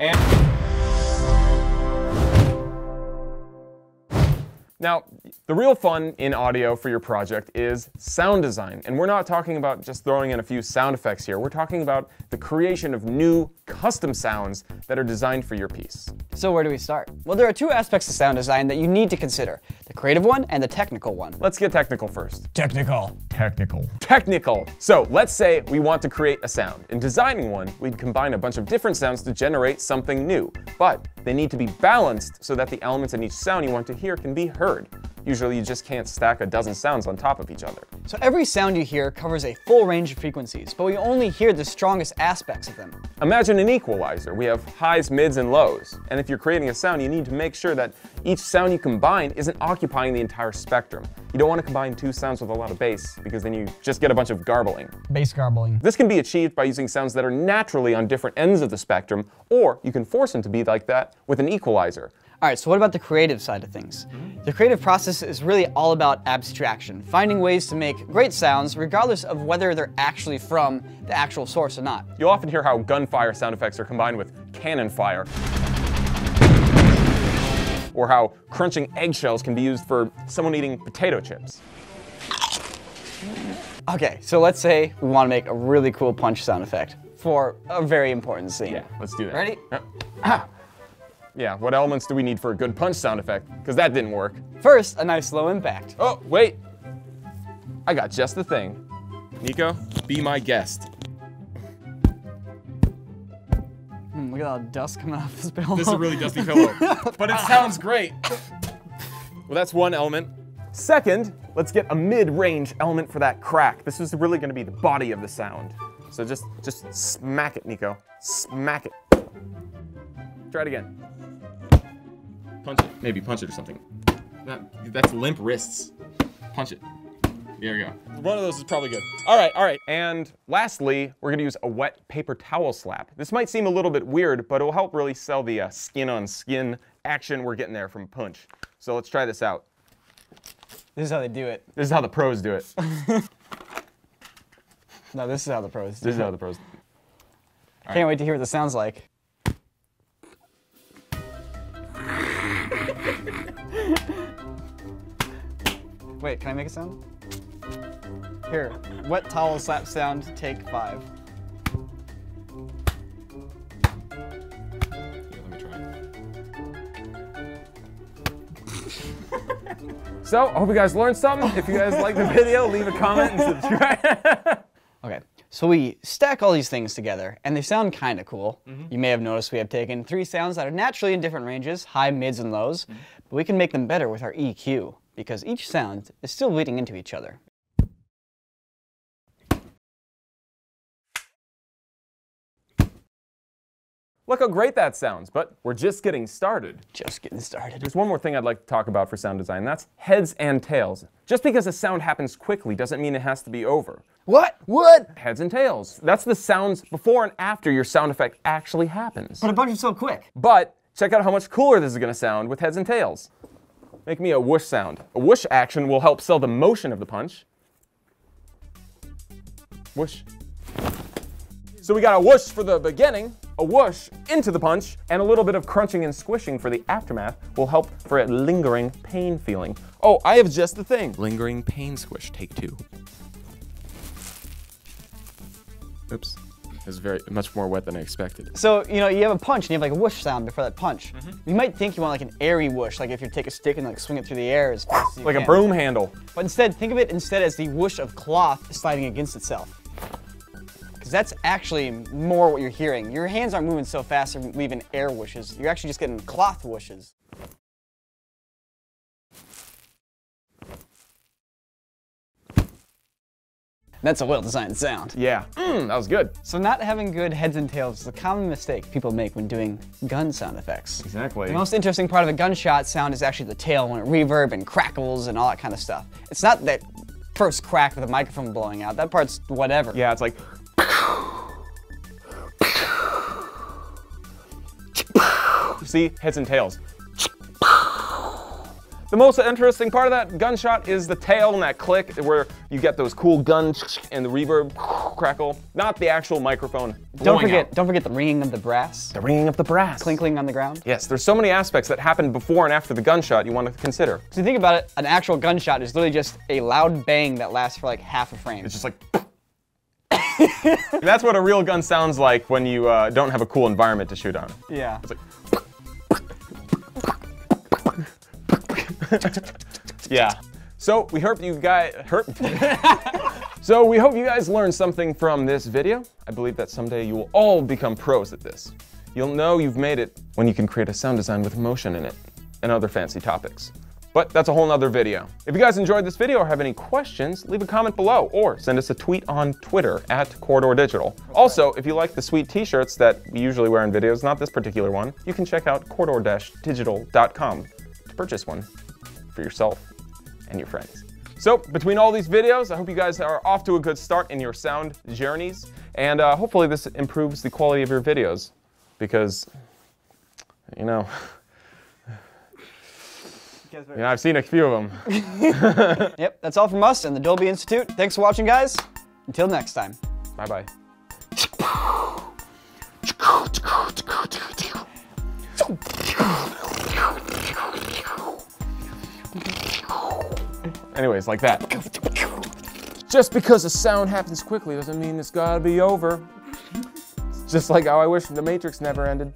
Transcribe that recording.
And now, the real fun in audio for your project is sound design. And we're not talking about just throwing in a few sound effects here. We're talking about the creation of new custom sounds that are designed for your piece. So where do we start? Well, there are two aspects of sound design that you need to consider. The creative one and the technical one. Let's get technical first. Technical. Technical. So let's say we want to create a sound. In designing one, we'd combine a bunch of different sounds to generate something new. But they need to be balanced so that the elements in each sound you want to hear can be heard. Usually you just can't stack a dozen sounds on top of each other. So every sound you hear covers a full range of frequencies, but we only hear the strongest aspects of them. Imagine an equalizer. We have highs, mids, and lows. And if you're creating a sound, you need to make sure that each sound you combine isn't occupying the entire spectrum. You don't want to combine two sounds with a lot of bass, because then you just get a bunch of garbling. Bass garbling. This can be achieved by using sounds that are naturally on different ends of the spectrum, or you can force them to be like that with an equalizer. All right, so what about the creative side of things? The creative process is really all about abstraction, finding ways to make great sounds regardless of whether they're actually from the actual source or not. You'll often hear how gunfire sound effects are combined with cannon fire, or how crunching eggshells can be used for someone eating potato chips. Okay, so let's say we want to make a really cool punch sound effect for a very important scene. Yeah, let's do that. Ready? Yeah, what elements do we need for a good punch sound effect? Because that didn't work. First, a nice low impact. Oh, wait. I got just the thing. Niko, be my guest. Look at all the dust coming off this pillow. This is a really dusty pillow, but it sounds great. Well, that's one element. Second, let's get a mid-range element for that crack. This is really gonna be the body of the sound. So just smack it, Niko. Smack it. Try it again. Punch it. Maybe punch it or something. That's limp wrists. Punch it. There we go. One of those is probably good. All right. And lastly, we're gonna use a wet paper towel slap. This might seem a little bit weird, but it will help really sell the skin-on-skin action we're getting there from punch. So let's try this out. This is how they do it. This is how the pros do it. No, this is how the pros do it. This is how the pros do it. Can't wait to hear what this sounds like. Wait, can I make a sound? Here, wet towel slap sound, take 5. Let me try. So, I hope you guys learned something. If you guys like the video, leave a comment and subscribe. Okay, so we stack all these things together, and they sound kind of cool. You may have noticed we have taken 3 sounds that are naturally in different ranges, high, mids, and lows, but we can make them better with our EQ, because each sound is still bleeding into each other. Look how great that sounds, but we're just getting started. Just getting started. There's one more thing I'd like to talk about for sound design, and that's heads and tails. Just because a sound happens quickly doesn't mean it has to be over. What? What? Heads and tails. That's the sounds before and after your sound effect actually happens. But a bunch is so quick. But check out how much cooler this is gonna sound with heads and tails. Make me a whoosh sound. A whoosh action will help sell the motion of the punch. Whoosh. So we got a whoosh for the beginning, a whoosh into the punch, and a little bit of crunching and squishing for the aftermath will help for a lingering pain feeling. Oh, I have just the thing. Lingering pain squish, take 2. Oops. It was much more wet than I expected. So, you know, you have a punch and you have like a whoosh sound before that punch. You might think you want like an airy whoosh, like if you take a stick and like swing it through the air as fast as you Like can. a broom handle. But instead, think of it instead as the whoosh of cloth sliding against itself. Because that's actually more what you're hearing. Your hands aren't moving so fast they're leaving air whooshes. You're actually just getting cloth whooshes. That's a well-designed sound. Yeah, that was good. So not having good heads and tails is a common mistake people make when doing gun sound effects. Exactly. The most interesting part of a gunshot sound is actually the tail when it reverb and crackles and all that kind of stuff. It's not that first crack with a microphone blowing out. That part's whatever. Yeah, it's like. See, heads and tails. The most interesting part of that gunshot is the tail and that click where you get those cool guns and the reverb crackle, not the actual microphone. Don't forget the ringing of the brass. The ringing of the brass. Clinkling on the ground. Yes, there's so many aspects that happen before and after the gunshot you want to consider. So you think about it, an actual gunshot is literally just a loud bang that lasts for like half a frame. It's just like... That's what a real gun sounds like when you don't have a cool environment to shoot on. Yeah. It's like... Yeah. So we hope you guys So we hope you guys learned something from this video. I believe that someday you will all become pros at this. You'll know you've made it when you can create a sound design with motion in it and other fancy topics. But that's a whole nother video. If you guys enjoyed this video or have any questions, leave a comment below or send us a tweet on Twitter at Corridor Digital. Also, if you like the sweet t-shirts that we usually wear in videos, not this particular one, you can check out corridor-digital.com to purchase one for yourself and your friends. So between all these videos, I hope you guys are off to a good start in your sound journeys, and hopefully this improves the quality of your videos, because, you know, I've seen a few of them. Yep, that's all from us and the Dolby Institute. Thanks for watching, guys. Until next time. Bye-bye. Anyways, like that. Just because a sound happens quickly doesn't mean it's gotta be over. It's just like how I wish the Matrix never ended.